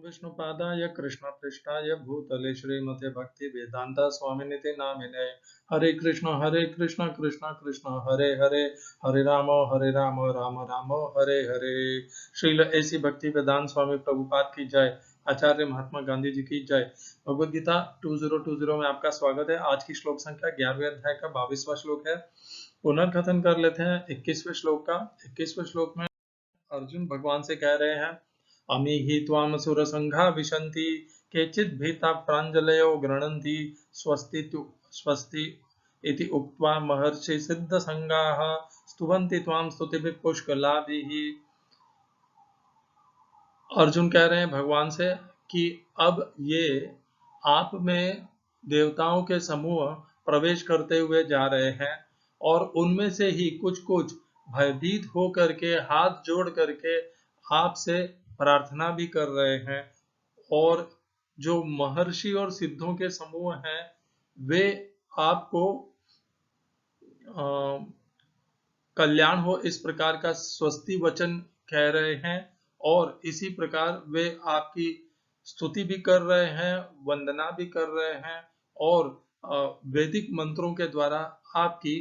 विष्णुपादाय कृष्णपृष्ठाय भूतले श्रीमते भक्ति वेदांता स्वामिनिति नामिने। हरे कृष्ण कृष्ण कृष्ण हरे हरे, हरे राम राम राम हरे हरे। श्रील ऐसी भक्ति वेदांत स्वामी प्रभुपाद की जय, आचार्य महात्मा गांधी जी की जय। भगवद गीता 2020 में आपका स्वागत है। आज की श्लोक संख्या 11वें अध्याय का 22वां श्लोक है। पुनर्कथन कर लेते हैं 21वें श्लोक का। 21वें श्लोक में अर्जुन भगवान से कह रहे हैं, अमी हि त्वाम सुर संघा विशन्ति केचित् भीता प्राञ्जलयो गृह्णन्ति स्वस्ति इति उक्त्वा महर्षि सिद्ध संगाः स्तुवन्ति त्वाम स्तुतिभिः पुष्कलाभिः। अर्जुन कह रहे हैं भगवान से कि अब ये आप में देवताओं के समूह प्रवेश करते हुए जा रहे हैं और उनमें से ही कुछ कुछ भयभीत हो करके हाथ जोड़ करके आपसे प्रार्थना भी कर रहे हैं, और जो महर्षि और सिद्धों के समूह हैं वे आपको कल्याण हो इस प्रकार का स्वस्ति वचन कह रहे हैं, और इसी प्रकार वे आपकी स्तुति भी कर रहे हैं, वंदना भी कर रहे हैं, और वैदिक मंत्रों के द्वारा आपकी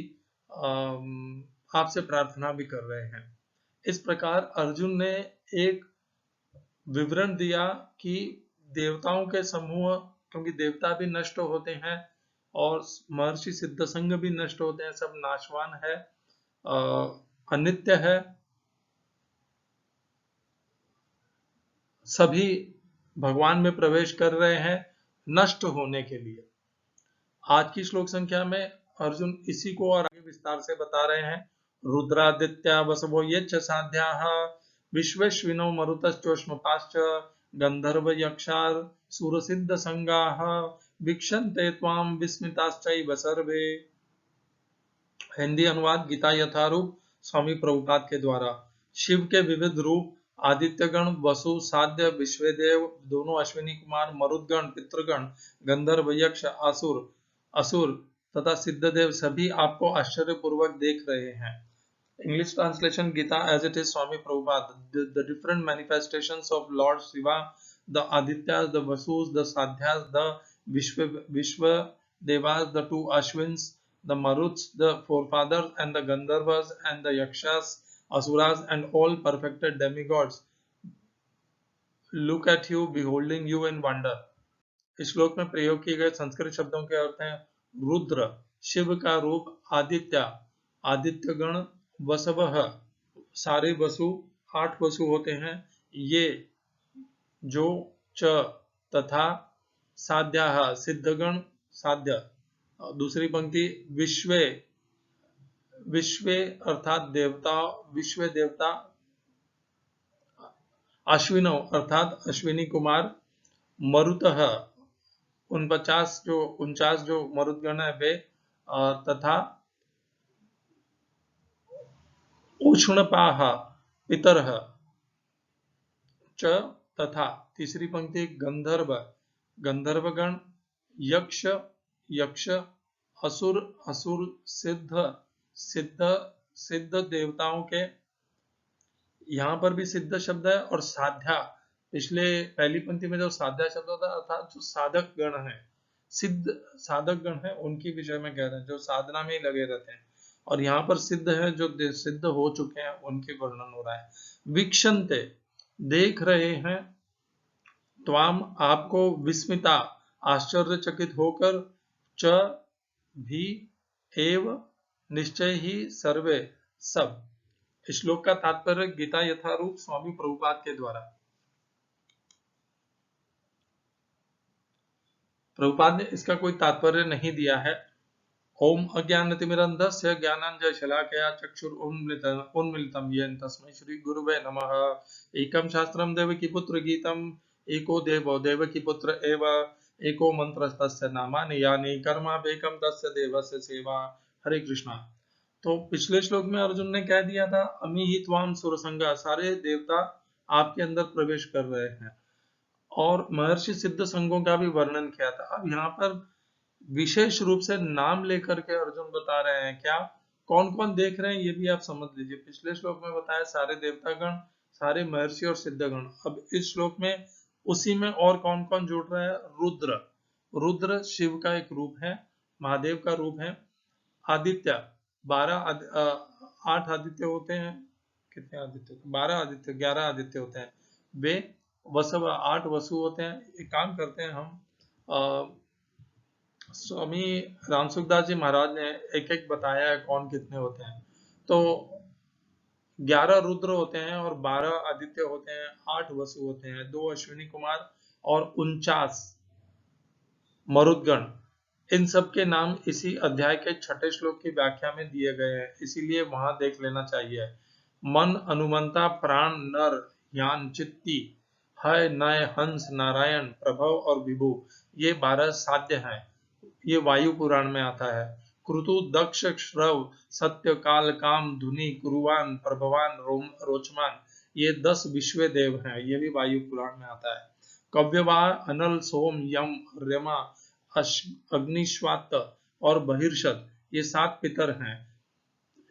आपसे प्रार्थना भी कर रहे हैं। इस प्रकार अर्जुन ने एक विवरण दिया कि देवताओं के समूह, क्योंकि देवता भी नष्ट होते हैं और महर्षि सिद्ध संघ भी नष्ट होते हैं, सब नाशवान है, अनित्य है, सभी भगवान में प्रवेश कर रहे हैं नष्ट होने के लिए। आज की श्लोक संख्या में अर्जुन इसी को और आगे विस्तार से बता रहे हैं। रुद्रादित्या वसवो ये साध्याः विश्वेश्विनो मरुतश्चोष्मपाश्च गंधर्व यक्षार सुरसिद्ध संगाः वीक्षन्ते त्वां विस्मिताश्चैव सर्वे। हिंदी अनुवाद गीता यथारूप स्वामी प्रभुपाद के द्वारा। शिव के विविध रूप आदित्यगण, वसु, साध्य, विश्वदेव, दोनों अश्विनी कुमार, मरुदगण, पितृगण, गंधर्व, यक्ष, असुर तथा सिद्धदेव सभी आपको आश्चर्यपूर्वक देख रहे हैं। English translation Gita as it is Swami Prabhupada. The different manifestations of Lord Shiva, the Adityas, the Vasus, the Sadhyas, the Vishwa Devas, the two Ashwins, the Maruts, the forefathers, and the Gandharvas, and the Yakshas, Asuras, and all perfected demigods look at you, beholding you in wonder. इस श्लोक में प्रयोग किए गए संस्कृत शब्दों के अर्थ हैं रुद्र शिव का रूप, आदित्य आदित्यगण, वसवः सारे वसु 8 वसु होते हैं ये जो च तथा साध्याः सिद्धगण साध्य। दूसरी पंक्ति विश्वे अर्थात देवता, विश्व देवता, अश्विनो अर्थात अश्विनी कुमार, मरुतः 49 जो मरुदगण है वे, तथा उष्णपाः पितरः च तथा। तीसरी पंक्ति गंधर्वगण, यक्ष, असुर, सिद्ध देवताओं के, यहाँ पर भी सिद्ध शब्द है, और साध्या पिछले पहली पंक्ति में जो साध्या शब्द होता है अर्थात जो साधक गण है, सिद्ध साधक गण है उनके विषय में कह रहे हैं जो साधना में ही लगे रहते हैं, और यहाँ पर सिद्ध है जो सिद्ध हो चुके हैं उनके वर्णन हो रहा है। वीक्षन्ते देख रहे हैं, त्वाम आपको, विस्मिता आश्चर्यचकित होकर, च भी, एव निश्चय ही, सर्वे सब। इस श्लोक का तात्पर्य गीता यथारूप स्वामी प्रभुपाद के द्वारा। प्रभुपाद ने इसका कोई तात्पर्य नहीं दिया है। ओम अज्ञानतिमिरन्धस्य ज्ञानाञ्जनशलाकया चक्षुरुन्मिलितं येन तस्मै श्री गुरुवे नमः। एकं शास्त्रं देवकीपुत्र गीतम् एको देवो देवकीपुत्र एव एको मंत्रस्तस्य नामानि यानि कर्मावेकं तस्य देवस्य सेवा। हरे कृष्णा। तो पिछले श्लोक में अर्जुन ने कह दिया था अमी ही त्वाम सुरसंगा, सारे देवता आपके अंदर प्रवेश कर रहे हैं, और महर्षि सिद्ध संघों का भी वर्णन किया था। अब यहाँ पर विशेष रूप से नाम लेकर के अर्जुन बता रहे हैं, क्या कौन कौन देख रहे हैं ये भी आप समझ लीजिए। पिछले श्लोक में बताया सारे देवतागण, सारे महर्षि और सिद्धगण। अब इस श्लोक में उसी में और कौन कौन जुड़ रहा है? रुद्र। रुद्र शिव का एक रूप है, महादेव का रूप है। आदित्य, 8 आदित्य होते हैं। कितने आदित्य? 12 आदित्य, 11 आदित्य होते हैं। वे वसु, 8 वसु होते हैं। एक काम करते हैं हम, स्वामी रामसुखदास जी महाराज ने एक एक बताया है कौन कितने होते हैं। तो 11 रुद्र होते हैं और 12 आदित्य होते हैं, 8 वसु होते हैं, 2 अश्विनी कुमार और 49 मरुदगण। इन सब के नाम इसी अध्याय के 6ठे श्लोक की व्याख्या में दिए गए हैं, इसीलिए वहां देख लेना चाहिए। मन अनुमंता प्राण नर ज्ञान चित्ती है नय हंस नारायण प्रभव और विभु, ये 12 साध्य हैं। ये वायु पुराण में आता है। क्रतु दक्ष श्रव सत्य काल काम धुनि कुरुवान प्रभवान रोचमान, ये 10 विश्व देव हैं, ये भी वायु पुराण में आता है। कव्यवाह अनल सोम यम रमा अग्निश्वात और बहिर्षद, ये 7 पितर हैं,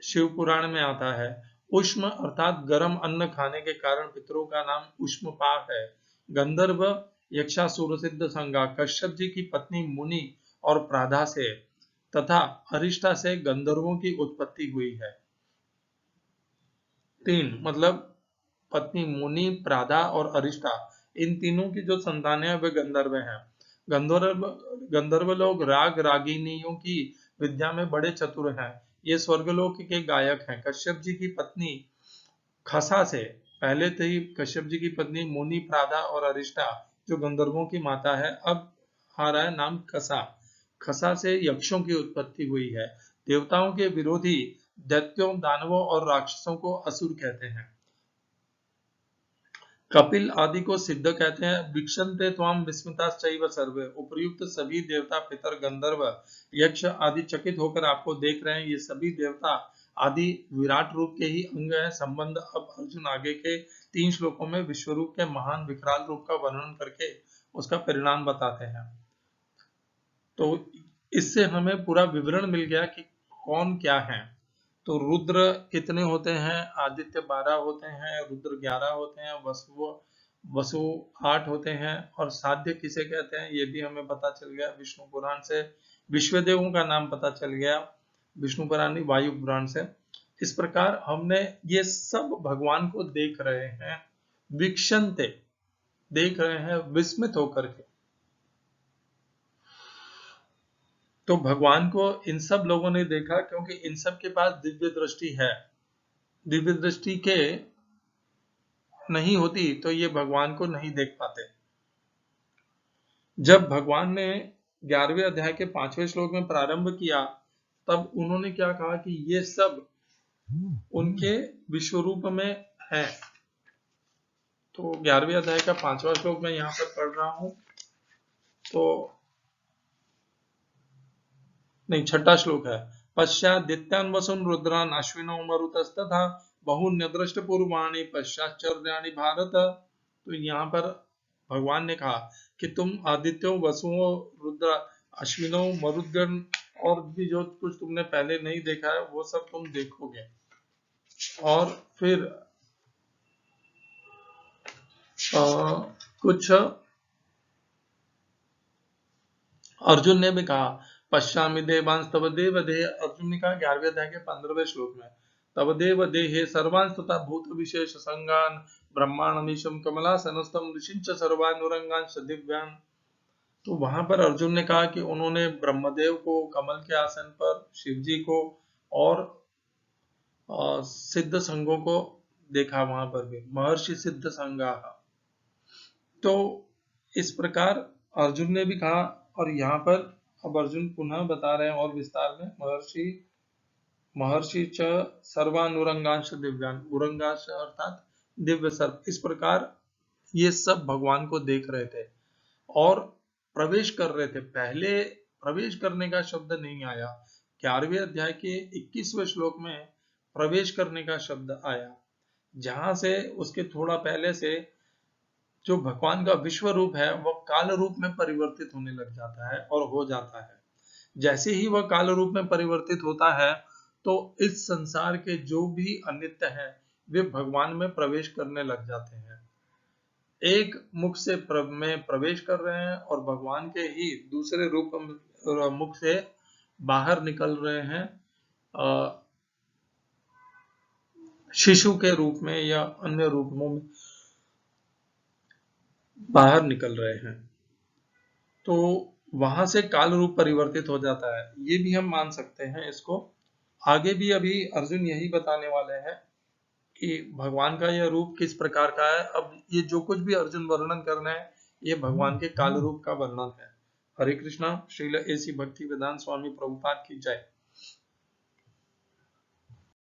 शिव पुराण में आता है। उष्म अर्थात गर्म अन्न खाने के कारण पितरों का नाम उष्मपा है। गंधर्व यक्षासुर सिद्ध संगा कश्यप जी की पत्नी मुनि और प्राधा से तथा अरिष्टा से गंधर्वों की उत्पत्ति हुई है। 3 मतलब पत्नी मुनि, प्राधा और अरिष्टा, इन तीनों की जो संतानें हैं वे गंधर्व हैं। गंधर्व लोग राग रागिनियों की विद्या में बड़े चतुर हैं। ये स्वर्गलोक के गायक हैं। कश्यप जी की पत्नी खसा से, पहले तो ही कश्यप जी की पत्नी मुनि, प्राधा और अरिष्टा जो गंधर्वों की माता है, अब आ रहा है नाम खसा। खसा से यक्षों की उत्पत्ति हुई है। देवताओं के विरोधी दैत्यों, दानवों और राक्षसों को असुर कहते हैं। कपिल आदि को सिद्ध कहते हैं। विक्षन्ते त्वाम विस्मिताश्चैव सर्वे, उपर्युक्त सभी देवता पितर गंधर्व यक्ष आदि चकित होकर आपको देख रहे हैं। ये सभी देवता आदि विराट रूप के ही अंग है। संबंध अब अर्जुन आगे के 3 श्लोकों में विश्वरूप के महान विकराल रूप का वर्णन करके उसका परिणाम बताते हैं। तो इससे हमें पूरा विवरण मिल गया कि कौन क्या है। तो रुद्र कितने होते हैं? आदित्य 12 होते हैं, रुद्र 11 होते हैं, वसु 8 होते हैं, और साध्य किसे कहते हैं ये भी हमें पता चल गया विष्णु पुराण से। विश्वदेवों का नाम पता चल गया विष्णु पुराण, वायु पुराण से। इस प्रकार हमने ये सब भगवान को देख रहे हैं, वीक्षन्ते, देख रहे हैं विस्मित होकर के। तो भगवान को इन सब लोगों ने देखा क्योंकि इन सब के पास दिव्य दृष्टि है। दिव्य दृष्टि के नहीं होती तो ये भगवान को नहीं देख पाते। जब भगवान ने 11वें अध्याय के 5वें श्लोक में प्रारंभ किया, तब उन्होंने क्या कहा कि ये सब उनके विश्वरूप में है। तो 11वें अध्याय का 5वां श्लोक मैं यहाँ पर पढ़ रहा हूं। तो नहीं, 6ठा श्लोक है। पश्चादित्यान् वसून् रुद्रान् अश्विनौ मरुतस्तथा बहुन्यदृष्ट पूर्वाणि पश्चाच्चर्याणि भारत। तो यहाँ पर भगवान ने कहा कि तुम आदित्यों, वसुओं, रुद्र, अश्विनों, मरुद्गण और भी जो कुछ तुमने पहले नहीं देखा है वो सब तुम देखोगे। और फिर कुछ अर्जुन ने भी कहा, पश्चामि देवांस तव देव देह, अर्जुन ने कहा 11वें अध्याय के 15वें श्लोक में, तव देव देहे सर्वांस तथा भूत विशेष संगान ब्रह्मांडमीशम कमलासनस्तम ऋषिंच सर्वानुरंगांश दिव्यान। तो वहां पर अर्जुन ने कहा कि उन्होंने ब्रह्मदेव को कमल के आसन पर, शिव जी को और सिद्ध संगों को देखा, वहां पर भी महर्षि सिद्ध संगा। तो इस प्रकार अर्जुन ने भी कहा, और यहाँ पर अब अर्जुन पुनः बता रहे हैं और विस्तार में, महर्षि च सर्वानुरंगांश दिव्यान, उरंगांश अर्थात दिव्य सर्व। इस प्रकार ये सब भगवान को देख रहे थे और प्रवेश कर रहे थे। पहले प्रवेश करने का शब्द नहीं आया, 11वें अध्याय के 21वें श्लोक में प्रवेश करने का शब्द आया, जहां से उसके थोड़ा पहले से जो भगवान का विश्व रूप है वह काल रूप में परिवर्तित होने लग जाता है और हो जाता है। जैसे ही वह काल रूप में परिवर्तित होता है तो इस संसार के जो भी अनित्य हैं वे भगवान में प्रवेश करने लग जाते हैं। एक मुख से में प्रवेश कर रहे हैं और भगवान के ही दूसरे रूप मुख से बाहर निकल रहे हैं, शिशु के रूप में या अन्य रूपों में बाहर निकल रहे हैं। तो वहां से काल रूप परिवर्तित हो जाता है, ये भी हम मान सकते हैं इसको। आगे भी अभी अर्जुन यही बताने वाले हैं कि भगवान का यह रूप किस प्रकार का है। अब ये जो कुछ भी अर्जुन वर्णन कर रहे हैं ये भगवान के काल रूप का वर्णन है। हरे कृष्णा। श्रील एसी भक्ति वेदांत स्वामी प्रभुपाद की जय।